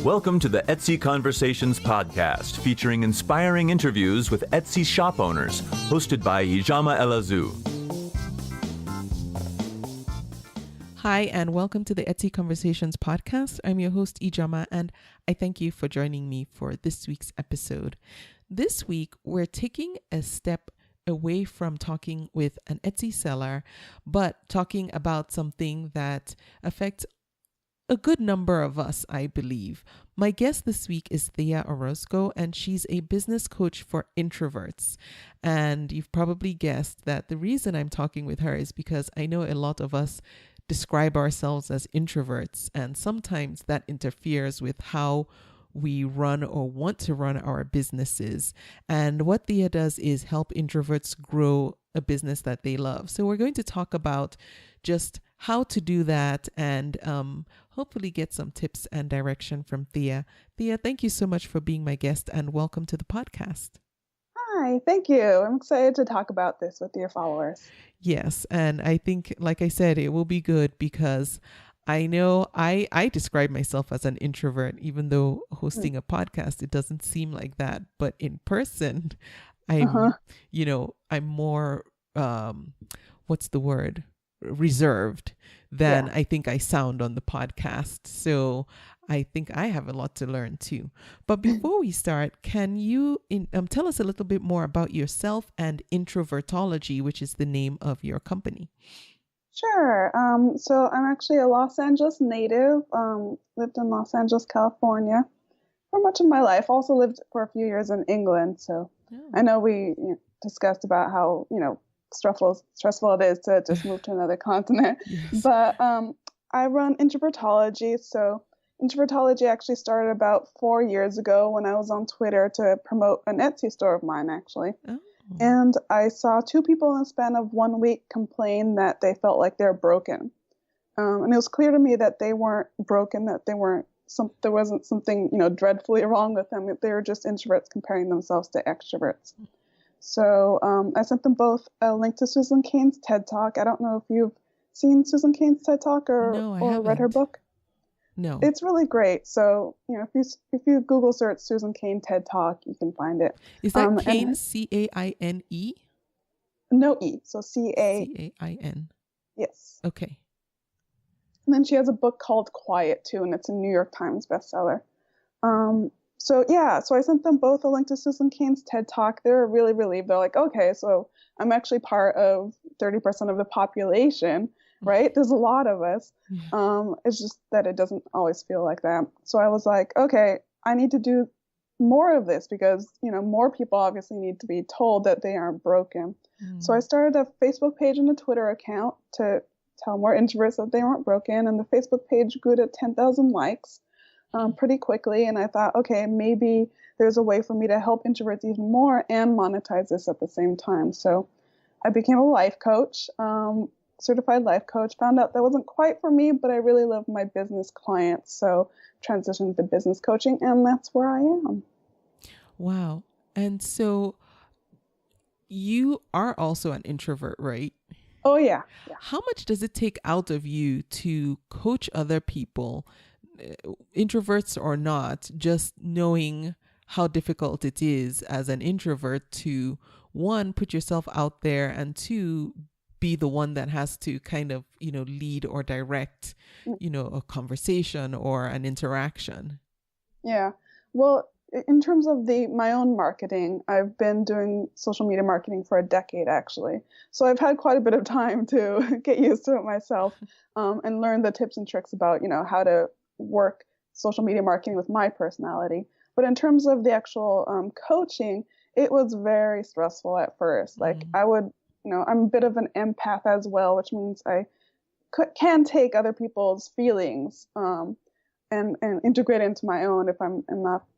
Welcome to the Etsy Conversations podcast, featuring inspiring interviews with Etsy shop owners, hosted by Ijama Elazu. Hi, and welcome to the Etsy Conversations podcast. I'm your host, Ijama, and I thank you for joining me for this week's episode. This week, we're taking a step away from talking with an Etsy seller, but talking about something that affects a good number of us, I believe. My guest this week is Thea Orozco, and she's a business coach for introverts. And you've probably guessed that the reason I'm talking with her is because I know a lot of us describe ourselves as introverts, and sometimes that interferes with how we run or want to run our businesses. And what Thea does is help introverts grow a business that they love. So we're going to talk about just how to do that and hopefully get some tips and direction from Thea. Thea, thank you so much for being my guest and welcome to the podcast. Hi, thank you. I'm excited to talk about this with your followers. Yes, and I think, like I said, it will be good because I know I describe myself as an introvert, even though hosting a podcast, it doesn't seem like that. But in person, I'm more, what's the word? Reserved than I think I sound on the podcast. So I think I have a lot to learn too. But before we start, can you tell us a little bit more about yourself and Introvertology, which is the name of your company? Sure. So I'm actually a Los Angeles native, lived in Los Angeles, California for much of my life. Also lived for a few years in England. So I know we discussed about how, stressful it is to just move to another continent. Yes. But I run Introvertology. So Introvertology actually started about 4 years ago when I was on Twitter to promote an Etsy store of mine, actually. Oh. And I saw 2 people in the span of 1 week complain that they felt like they're broken. And it was clear to me that they weren't broken, that there wasn't something, dreadfully wrong with them. They were just introverts comparing themselves to extroverts. So I sent them both a link to Susan Cain's TED Talk. I don't know if you've seen Susan Cain's TED Talk or read her book. No. It's really great. So, if you Google search Susan Cain TED Talk, you can find it. Is that Cain, C-A-I-N-E? No E. So C-A. C-A-I-N. Yes. Okay. And then she has a book called Quiet too, and it's a New York Times bestseller. So I sent them both a link to Susan Cain's TED Talk. They were really relieved. They're like, okay, so I'm actually part of 30% of the population, right? There's a lot of us. It's just that it doesn't always feel like that. So I was like, okay, I need to do more of this because, more people obviously need to be told that they aren't broken. So I started a Facebook page and a Twitter account to tell more introverts that they weren't broken. And the Facebook page grew to 10,000 likes pretty quickly. And I thought, okay, maybe there's a way for me to help introverts even more and monetize this at the same time. So I became a life coach. Certified life coach, found out that wasn't quite for me, but I really love my business clients. So transitioned to business coaching, and that's where I am. Wow. And so you are also an introvert, right? Oh, yeah. How much does it take out of you to coach other people, introverts or not, just knowing how difficult it is as an introvert to, 1, put yourself out there, and 2, be the one that has to kind of, lead or direct, a conversation or an interaction? Yeah. Well, in terms of my own marketing, I've been doing social media marketing for a decade, actually. So I've had quite a bit of time to get used to it myself and learn the tips and tricks about, how to work social media marketing with my personality. But in terms of the actual coaching, it was very stressful at first. Like I would, I'm a bit of an empath as well, which means I can take other people's feelings and integrate it into my own if I'm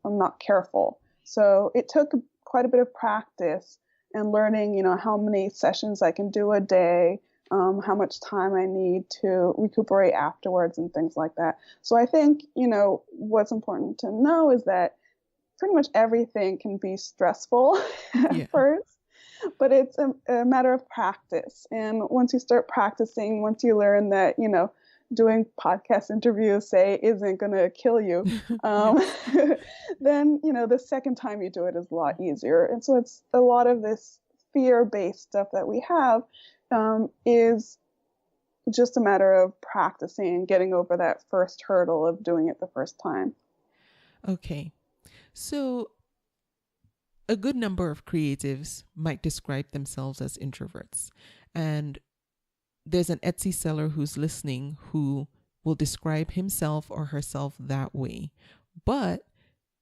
not careful. So it took quite a bit of practice and learning, how many sessions I can do a day, how much time I need to recuperate afterwards and things like that. So I think, what's important to know is that pretty much everything can be stressful at first. But it's a matter of practice. And once you start practicing, once you learn that, doing podcast interviews, say, isn't going to kill you, then, the second time you do it is a lot easier. And so it's a lot of this fear-based stuff that we have is just a matter of practicing and getting over that first hurdle of doing it the first time. Okay. So a good number of creatives might describe themselves as introverts. And there's an Etsy seller who's listening who will describe himself or herself that way. But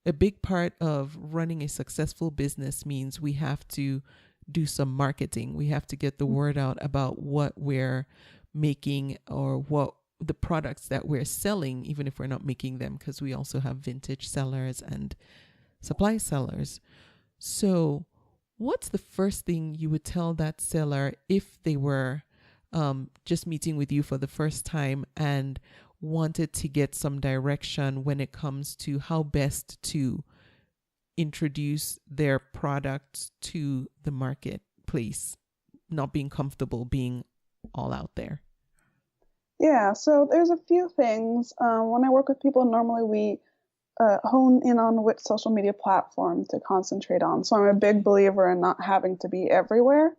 a big part of running a successful business means we have to do some marketing. We have to get the word out about what we're making or what the products that we're selling, even if we're not making them, because we also have vintage sellers and supply sellers. So what's the first thing you would tell that seller if they were just meeting with you for the first time and wanted to get some direction when it comes to how best to introduce their products to the marketplace, not being comfortable being all out there? Yeah, so there's a few things. When I work with people, normally we hone in on which social media platform to concentrate on. So I'm a big believer in not having to be everywhere.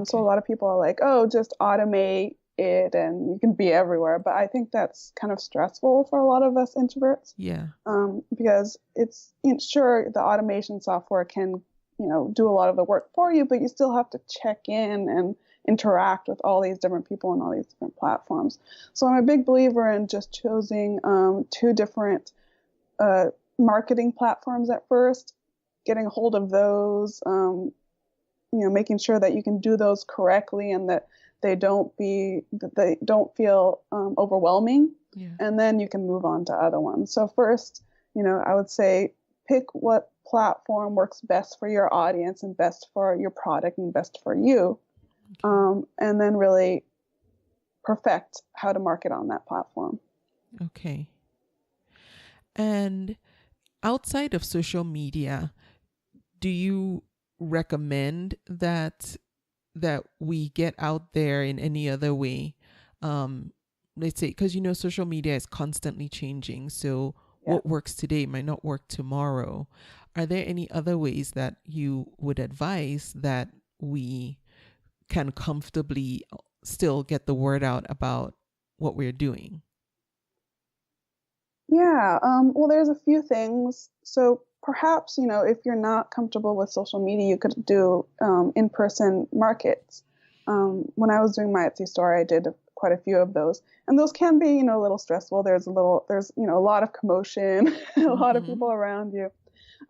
So a lot of people are like, oh, just automate it and you can be everywhere. But I think that's kind of stressful for a lot of us introverts. Yeah. Because sure, the automation software can, do a lot of the work for you, but you still have to check in and interact with all these different people on all these different platforms. So I'm a big believer in just choosing 2 different marketing platforms at first, getting a hold of those, making sure that you can do those correctly and that they don't feel overwhelming. Yeah. And then you can move on to other ones. So first, I would say pick what platform works best for your audience and best for your product and best for you. Okay. And then really perfect how to market on that platform. Okay. And outside of social media, do you recommend that we get out there in any other way? Let's say, because social media is constantly changing. So what works today might not work tomorrow. Are there any other ways that you would advise that we can comfortably still get the word out about what we're doing? Yeah, well, there's a few things. So perhaps, if you're not comfortable with social media, you could do in-person markets. When I was doing my Etsy store, I did quite a few of those. And those can be, a little stressful. There's a lot of commotion, a lot of people around you.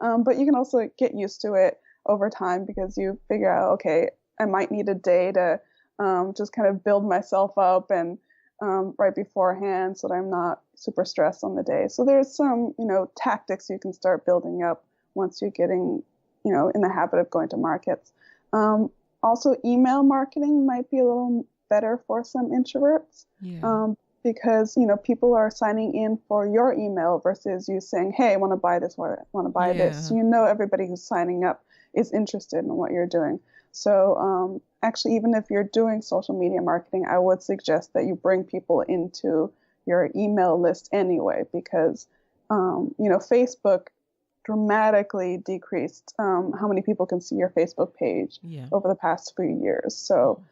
But you can also get used to it over time because you figure out, okay, I might need a day to just kind of build myself up and right beforehand so that I'm not super stressed on the day. So there's some, tactics you can start building up once you're getting, in the habit of going to markets. Also, email marketing might be a little better for some introverts. Yeah. Because, people are signing in for your email versus you saying, hey, I want to buy this, I want to buy this. So everybody who's signing up is interested in what you're doing. So actually, even if you're doing social media marketing, I would suggest that you bring people into your email list anyway, because, Facebook dramatically decreased how many people can see your Facebook page over the past few years. So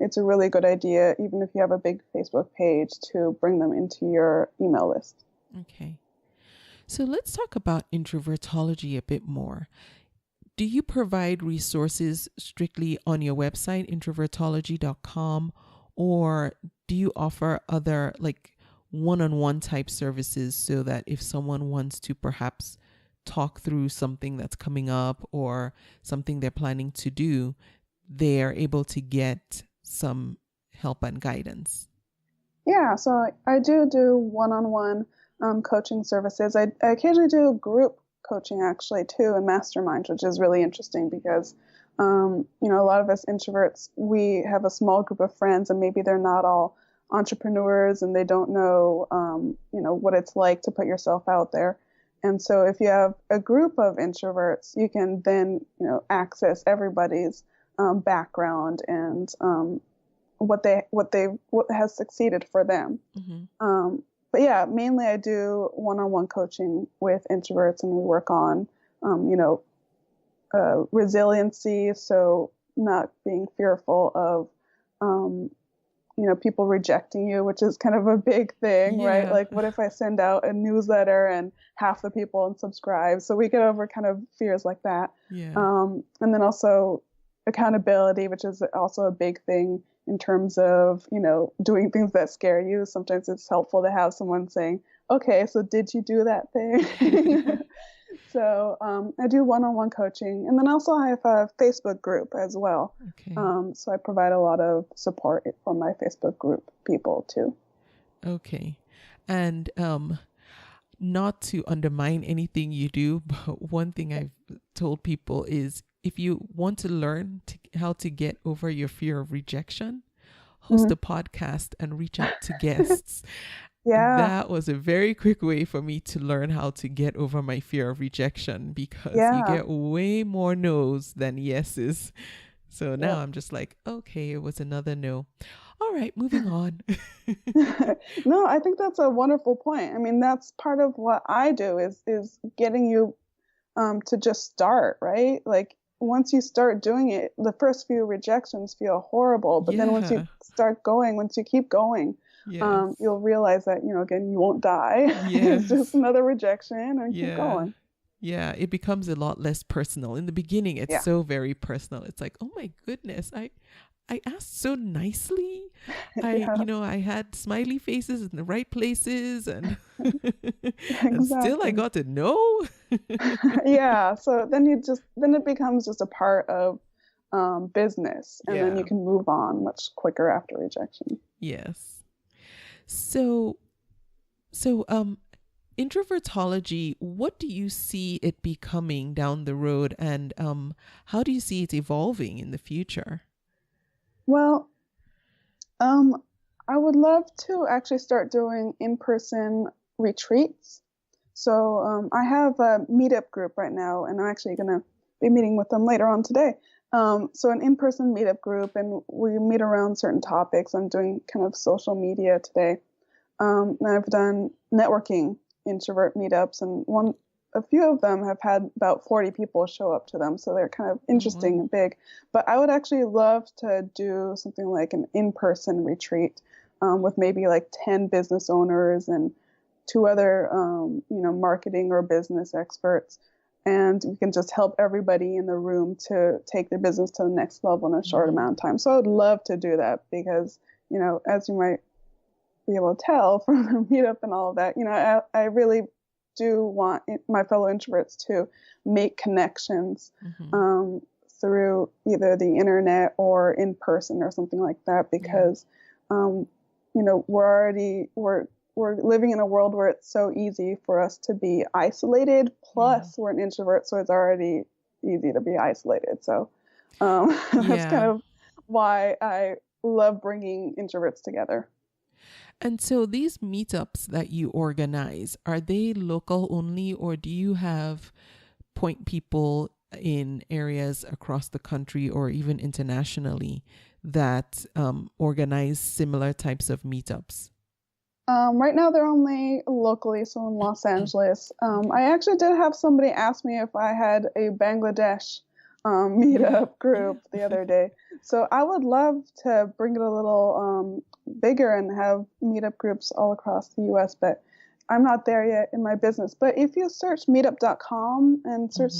it's a really good idea, even if you have a big Facebook page, to bring them into your email list. Okay. So let's talk about introvertology a bit more. Do you provide resources strictly on your website, introvertology.com, or do you offer other one-on-one type services so that if someone wants to perhaps talk through something that's coming up or something they're planning to do, they are able to get some help and guidance? Yeah, so I do one-on-one coaching services. I occasionally do group coaching actually too, and mastermind, which is really interesting because a lot of us introverts, we have a small group of friends and maybe they're not all entrepreneurs and they don't know what it's like to put yourself out there. And so if you have a group of introverts, you can then access everybody's background and what has succeeded for them. But yeah, mainly I do one-on-one coaching with introverts, and we work on, resiliency. So not being fearful of, people rejecting you, which is kind of a big thing, right? Like, what if I send out a newsletter and half the people unsubscribe? So we get over kind of fears like that. And then also accountability, which is also a big thing in terms of, doing things that scare you. Sometimes it's helpful to have someone saying, okay, so did you do that thing? So I do one-on-one coaching, and then also I have a Facebook group as well. So I provide a lot of support for my Facebook group people too. Okay. And not to undermine anything you do, but one thing I've told people is if you want to learn how to get over your fear of rejection, host a podcast and reach out to guests. That was a very quick way for me to learn how to get over my fear of rejection, because you get way more no's than yeses. So now I'm just like, okay, it was another no. All right, moving on. No, I think that's a wonderful point. I mean, that's part of what I do is getting you to just start, right? Like, once you start doing it, the first few rejections feel horrible, but then once you keep going, you'll realize that, again, you won't die. It's just another rejection, and keep going. Yeah, it becomes a lot less personal. In the beginning, it's so very personal. It's like, oh my goodness, I asked so nicely. I had smiley faces in the right places, and and still I got to know. So then it becomes just a part of business, and then you can move on much quicker after rejection. Yes. So introvertology, what do you see it becoming down the road, and how do you see it evolving in the future? Well, I would love to actually start doing in-person retreats. So I have a meetup group right now, and I'm actually going to be meeting with them later on today. So an in-person meetup group, and we meet around certain topics. I'm doing kind of social media today. And I've done networking introvert meetups, and a few of them have had about 40 people show up to them. So they're kind of interesting and big. But I would actually love to do something like an in-person retreat with maybe like 10 business owners and 2 other, marketing or business experts. And we can just help everybody in the room to take their business to the next level in a short amount of time. So I would love to do that because, as you might be able to tell from the meetup and all of that, I really do want my fellow introverts to make connections through either the internet or in person or something like that, because we're living in a world where it's so easy for us to be isolated. Plus we're an introvert, so it's already easy to be isolated. So that's kind of why I love bringing introverts together. And so these meetups that you organize, are they local only, or do you have point people in areas across the country or even internationally that organize similar types of meetups? Right now they're only locally, so in Los Angeles. I actually did have somebody ask me if I had a Bangladesh meetup group the other day. So I would love to bring it a little bigger and have meetup groups all across the U.S., but I'm not there yet in my business. But if you search meetup.com and search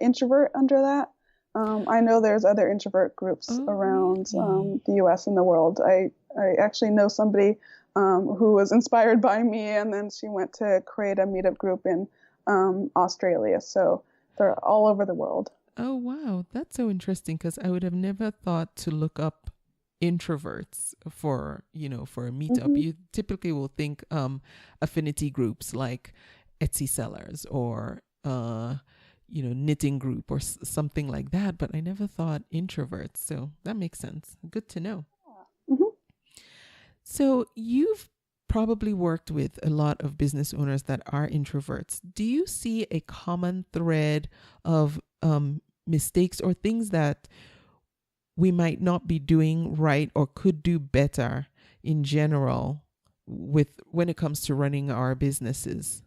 introvert under that, I know there's other introvert groups around the U.S. and the world. I actually know somebody who was inspired by me, and then she went to create a meetup group in Australia. So they're all over the world. Oh, wow. That's so interesting, because I would have never thought to look up introverts for a meetup. You typically will think affinity groups like Etsy sellers or knitting group or something like that, but I never thought introverts. So that makes sense. Good to know. So you've probably worked with a lot of business owners that are introverts. Do you see a common thread of mistakes or things that we might not be doing right or could do better in general with when it comes to running our businesses?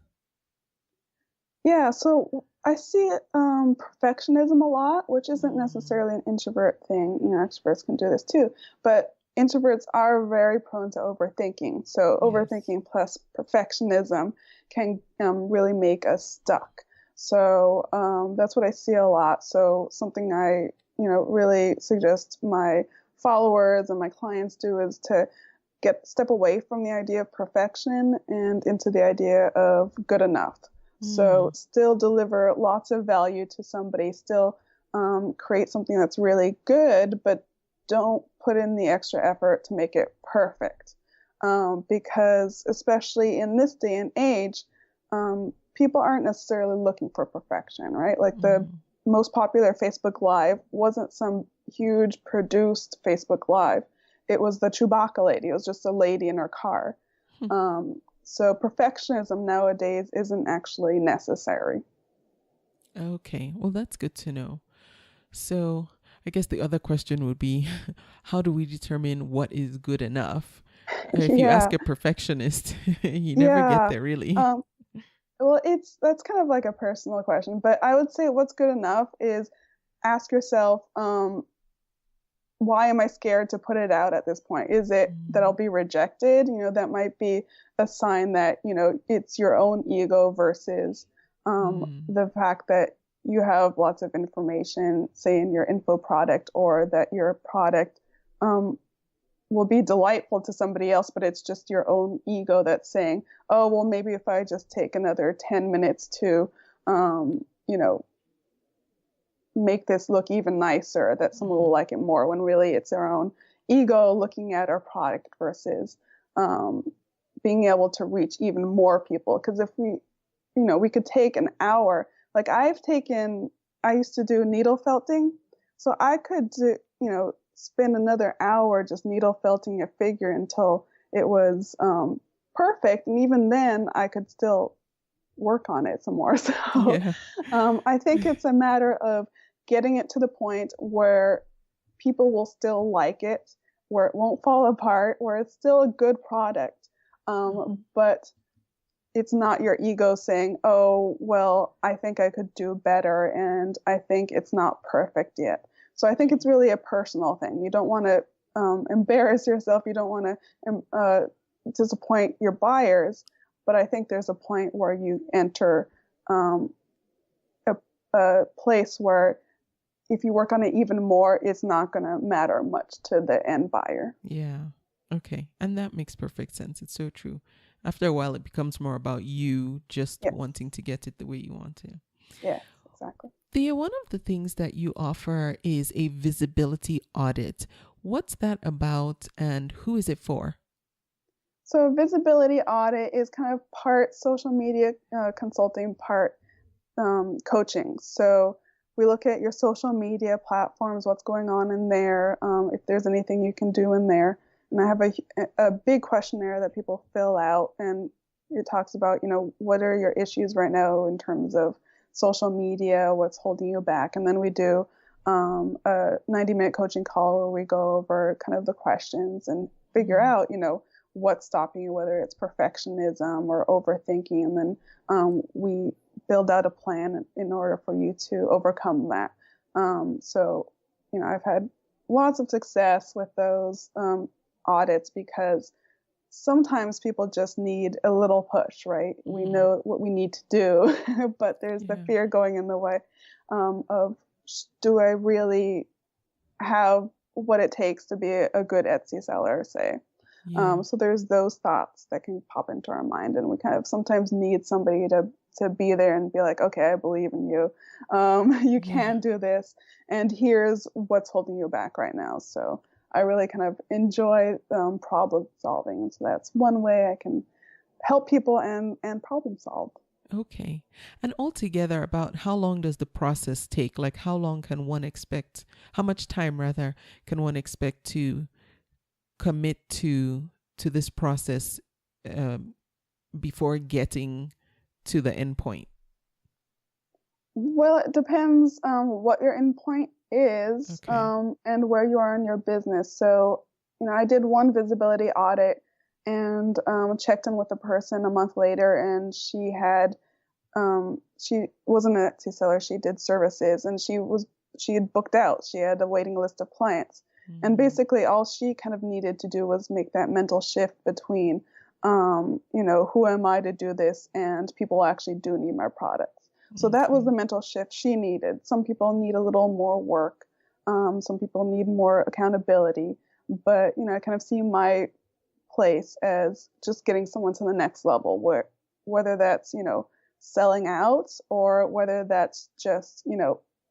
Yeah, so I see perfectionism a lot, which isn't necessarily an introvert thing. Extroverts can do this too, but introverts are very prone to overthinking. So overthinking plus perfectionism can really make us stuck. So that's what I see a lot. So something I, really suggest my followers and my clients do is to step away from the idea of perfection and into the idea of good enough. So still deliver lots of value to somebody, still create something that's really good, but don't put in the extra effort to make it perfect. Because especially in this day and age, people aren't necessarily looking for perfection, right? Like the most popular Facebook Live wasn't some huge produced Facebook Live. It was the Chewbacca lady. It was just a lady in her car. So perfectionism nowadays isn't actually necessary. Okay, well, that's good to know. So I guess the other question would be, how do we determine what is good enough? If you ask a perfectionist, you never get there really. Well, that's kind of like a personal question, but I would say what's good enough is ask yourself, why am I scared to put it out at this point? Is it that I'll be rejected? That might be a sign that, it's your own ego versus the fact that you have lots of information, say in your info product, or that your product will be delightful to somebody else, but it's just your own ego that's saying, oh, well, maybe if I just take another 10 minutes to, make this look even nicer, that someone will like it more, when really it's our own ego looking at our product versus being able to reach even more people. Because if we could take an hour, like I used to do needle felting, so I could do, spend another hour just needle felting a figure until it was perfect, and even then I could still work on it some more. So I think it's a matter of getting it to the point where people will still like it, where it won't fall apart, where it's still a good product. But it's not your ego saying, oh, well, I think I could do better and I think it's not perfect yet. So I think it's really a personal thing. You don't want to embarrass yourself. You don't want to disappoint your buyers. But I think there's a point where you enter a place where if you work on it even more, it's not going to matter much to the end buyer. Yeah. Okay. And that makes perfect sense. It's so true. After a while, it becomes more about you just wanting to get it the way you want to. Yes, exactly. Thea, one of the things that you offer is a visibility audit. What's that about and who is it for? So a visibility audit is kind of part social media consulting, part coaching. So we look at your social media platforms, what's going on in there, if there's anything you can do in there. And I have a big questionnaire that people fill out, and it talks about, what are your issues right now in terms of social media, what's holding you back. And then we do a 90-minute coaching call where we go over kind of the questions and figure out, what's stopping you, whether it's perfectionism or overthinking. And then we build out a plan in order for you to overcome that. So, I've had lots of success with those audits because sometimes people just need a little push, right? We know what we need to do, but there's the fear going in the way of, do I really have what it takes to be a good Etsy seller, say? So there's those thoughts that can pop into our mind, and we kind of sometimes need somebody to be there and be like, okay, I believe in you. You can do this, and here's what's holding you back right now. So I really kind of enjoy problem solving. And so that's one way I can help people and problem solve. Okay. And altogether, about how long does the process take? Like how much time rather, can one expect to commit to this process before getting to the end point? Well, it depends what your end point is, Okay. and where you are in your business. So, I did one visibility audit and checked in with a person a month later, and she wasn't an Etsy seller. She did services, and she had booked out. She had a waiting list of clients, and Mm, basically all she kind of needed to do was make that mental shift between, who am I to do this, and people actually do need my products. So that was okay. the mental shift she needed. Some people need a little more work. Some people need more accountability. But, I kind of see my place as just getting someone to the next level, whether that's, selling out, or whether that's just,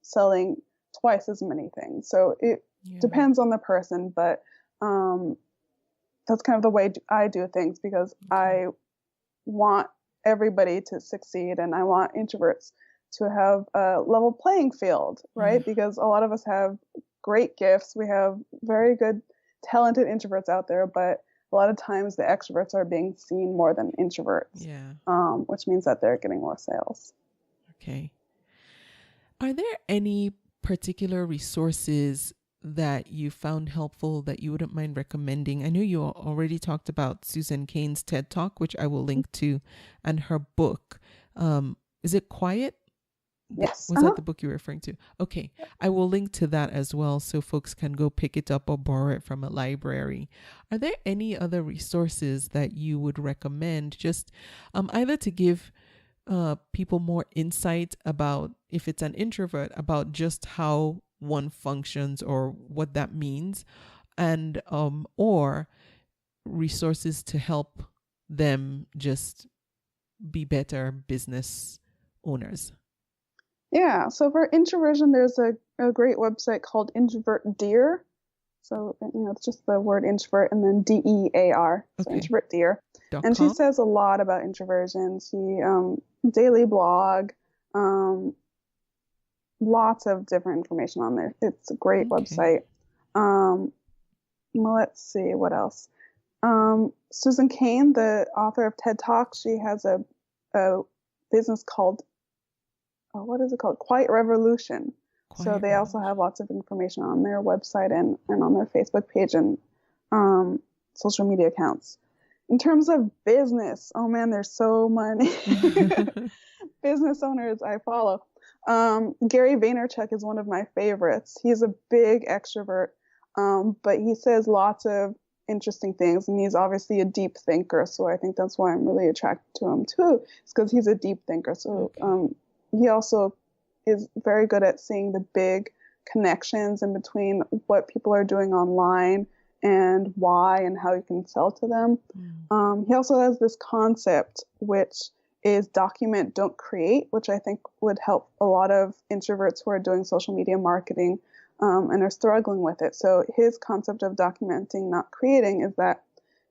selling twice as many things. So it Yeah. depends on the person, but um, that's kind of the way I do things, because Okay. I want everybody to succeed, and I want introverts to have a level playing field, Yeah. right? Because a lot of us have great gifts. We have very good, talented introverts out there, but a lot of times the extroverts are being seen more than introverts, Yeah. which means that they're getting more sales. Okay. Are there any particular resources that you found helpful that you wouldn't mind recommending? I know you already talked about Susan Cain's TED Talk, which I will link to, and her book. Is it Quiet? Yes. Was that the book you were referring to? Okay. I will link to that as well so folks can go pick it up or borrow it from a library. Are there any other resources that you would recommend, just either to give people more insight about, if it's an introvert, about just how one functions or what that means, and or resources to help them just be better business owners? Yeah. So for introversion, there's a great website called Introvert Dear. So, it's just the word introvert and then DEAR. So Okay. Introvert Dear. And she .com. says a lot about introversion. She daily blog, um, lots of different information on there. It's a great Okay. website. Well, let's see what else. Susan Cain, the author of TED Talk, she has a business called, what is it called? Quiet Revolution. So Quiet they also Revolution. have lots of information on their website and on their Facebook page and social media accounts. In terms of business, oh man, there's so many business owners I follow. Gary Vaynerchuk is one of my favorites. He's a big extrovert, but he says lots of interesting things, and he's obviously a deep thinker. So I think that's why I'm really attracted to him too. It's because he's a deep thinker. So Okay. he also is very good at seeing the big connections in between what people are doing online and why and how you can sell to them. Mm. He also has this concept, which is document, don't create, which I think would help a lot of introverts who are doing social media marketing and are struggling with it. So his concept of documenting, not creating, is that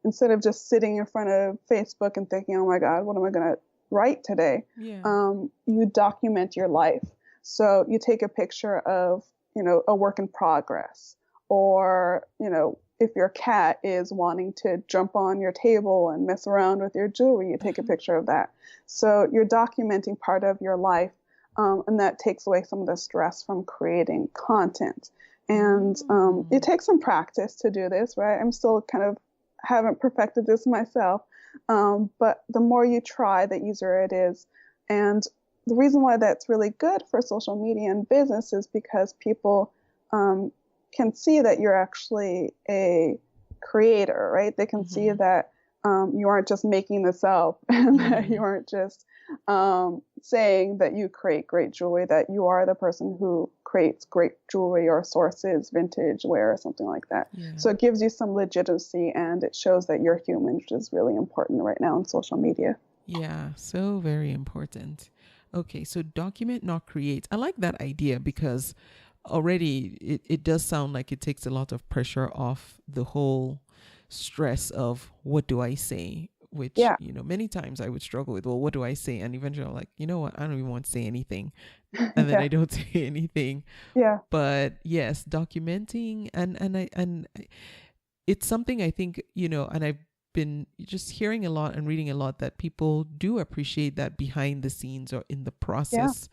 instead of just sitting in front of Facebook and thinking, oh my God, what am I going to write today? Yeah. You document your life. So you take a picture of, a work in progress, or, if your cat is wanting to jump on your table and mess around with your jewelry, you take a picture of that. So you're documenting part of your life, and that takes away some of the stress from creating content. And it Mm. takes some practice to do this, right? I'm still kind of haven't perfected this myself, but the more you try, the easier it is. And the reason why that's really good for social media and business is because people can see that you're actually a creator, right? They can see Mm-hmm. that you aren't just making this up, and that Mm-hmm. you aren't just saying that you create great jewelry, that you are the person who creates great jewelry or sources vintage wear or something like that. Yeah. So it gives you some legitimacy, and it shows that you're human, which is really important right now in social media. Yeah. So very important. Okay. So document, not create. I like that idea because already it does sound like it takes a lot of pressure off the whole stress of what do I say, which, Yeah, many times I would struggle with, well, what do I say? And eventually I'm like, you know what? I don't even want to say anything. And then yeah, I don't say anything. yeah, But yes, documenting and it's something I think, and I've been just hearing a lot and reading a lot that people do appreciate that behind the scenes or in the yeah, process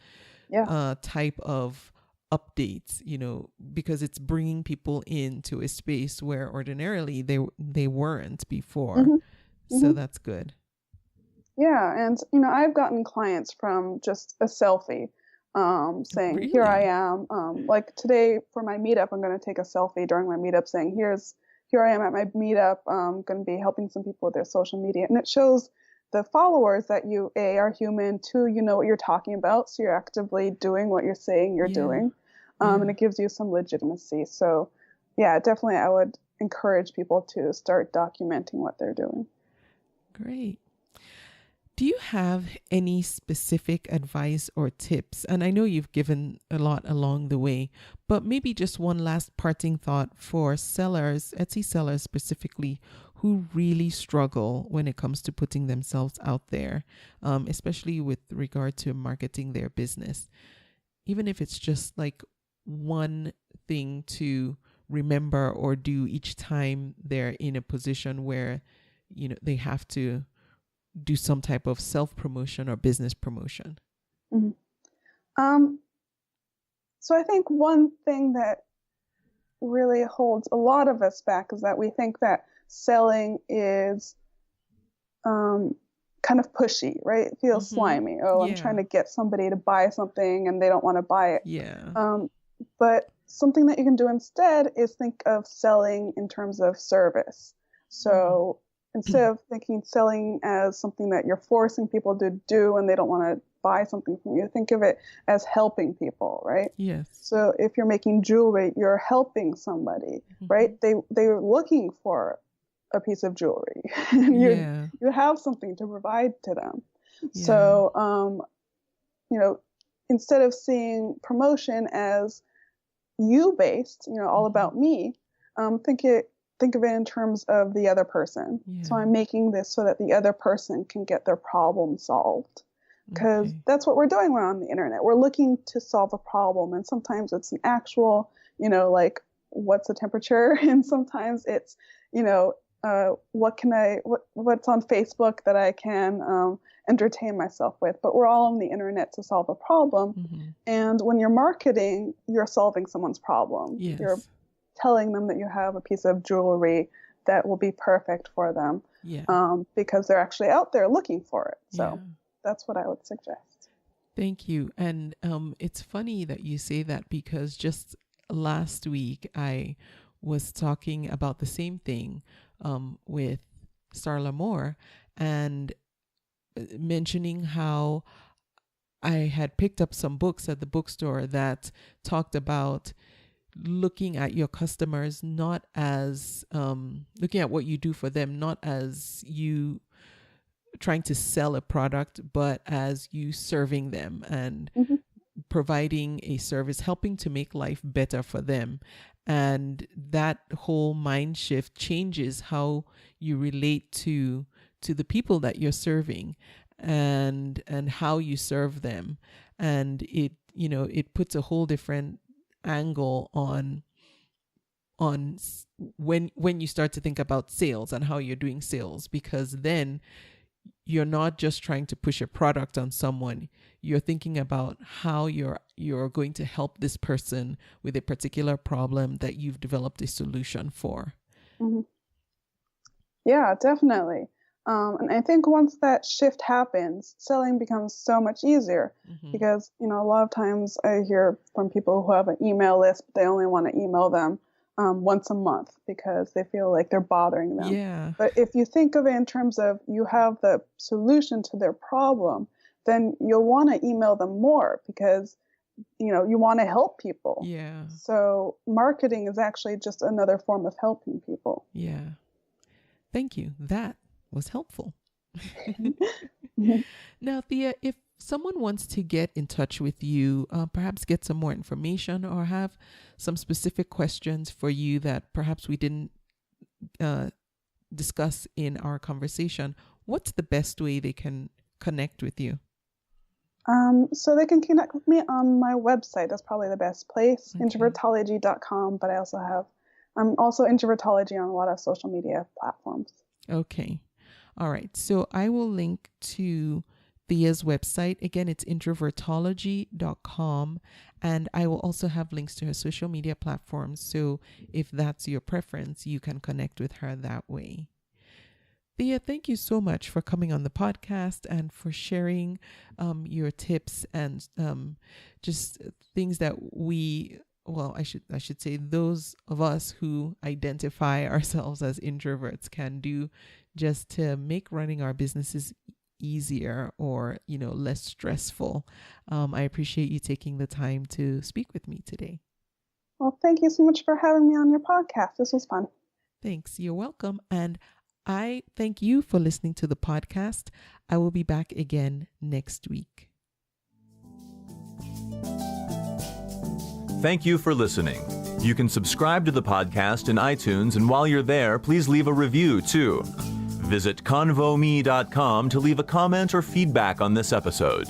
yeah. type of updates, because it's bringing people into a space where ordinarily they weren't before. Mm-hmm. So Mm-hmm. that's good. Yeah, and I've gotten clients from just a selfie, saying, Really? "Here I am." Like today for my meetup, I'm going to take a selfie during my meetup, saying, "Here I am at my meetup. I'm going to be helping some people with their social media," and it shows the followers that you are human, two, you know what you're talking about, so you're actively doing what you're saying you're doing, and it gives you some legitimacy. So, yeah, definitely, I would encourage people to start documenting what they're doing. Great. Do you have any specific advice or tips? And I know you've given a lot along the way, but maybe just one last parting thought for sellers, Etsy sellers specifically, who really struggle when it comes to putting themselves out there, especially with regard to marketing their business. Even if it's just like one thing to remember or do each time they're in a position where, they have to do some type of self-promotion or business promotion. Mm-hmm. So I think one thing that really holds a lot of us back is that we think that selling is kind of pushy, right? It feels slimy. Oh, I'm trying to get somebody to buy something and they don't want to buy it. Yeah. But something that you can do instead is think of selling in terms of service. So instead of thinking selling as something that you're forcing people to do and they don't want to buy something from you, think of it as helping people, right? Yes. So if you're making jewelry, you're helping somebody, right? They're looking for a piece of jewelry. You have something to provide to them. Yeah. So, instead of seeing promotion as you-based, all about me, think of it in terms of the other person. Yeah. So I'm making this so that the other person can get their problem solved. Because that's what we're doing when we're on the internet. We're looking to solve a problem. And sometimes it's an actual, like, what's the temperature? And sometimes it's, what's on Facebook that I can entertain myself with. But we're all on the internet to solve a problem. And when you're marketing, you're solving someone's problem. Yes. You're telling them that you have a piece of jewelry that will be perfect for them. Yeah. Because they're actually out there looking for it. So that's what I would suggest. Thank you. And it's funny that you say that, because just last week I was talking about the same thing with Starla Moore, and mentioning how I had picked up some books at the bookstore that talked about looking at your customers not as looking at what you do for them, not as you trying to sell a product, but as you serving them and providing a service, helping to make life better for them. And that whole mind shift changes how you relate to the people that you're serving, and how you serve them. And it puts a whole different angle on when you start to think about sales and how you're doing sales, because then you're not just trying to push a product on someone. You're thinking about how you're going to help this person with a particular problem that you've developed a solution for. Yeah, definitely. And I think once that shift happens, selling becomes so much easier, because, a lot of times I hear from people who have an email list, but they only want to email them once a month because they feel like they're bothering them. Yeah. But if you think of it in terms of you have the solution to their problem, then you'll want to email them more because, you want to help people. Yeah. So marketing is actually just another form of helping people. Yeah. Thank you. That was helpful. Now, Thea, if someone wants to get in touch with you, perhaps get some more information or have some specific questions for you that perhaps we didn't discuss in our conversation, what's the best way they can connect with you? So they can connect with me on my website. That's probably the best place, introvertology.com. But I'm also Introvertology on a lot of social media platforms. Okay. All right. So I will link to Thea's website. Again, it's introvertology.com. And I will also have links to her social media platforms. So if that's your preference, you can connect with her that way. Thea, thank you so much for coming on the podcast and for sharing your tips and just things that I should say those of us who identify ourselves as introverts can do just to make running our businesses easier or, less stressful. I appreciate you taking the time to speak with me today. Well, thank you so much for having me on your podcast. This was fun. Thanks. You're welcome. And I thank you for listening to the podcast. I will be back again next week. Thank you for listening. You can subscribe to the podcast in iTunes, and while you're there, please leave a review too. Visit convome.com to leave a comment or feedback on this episode.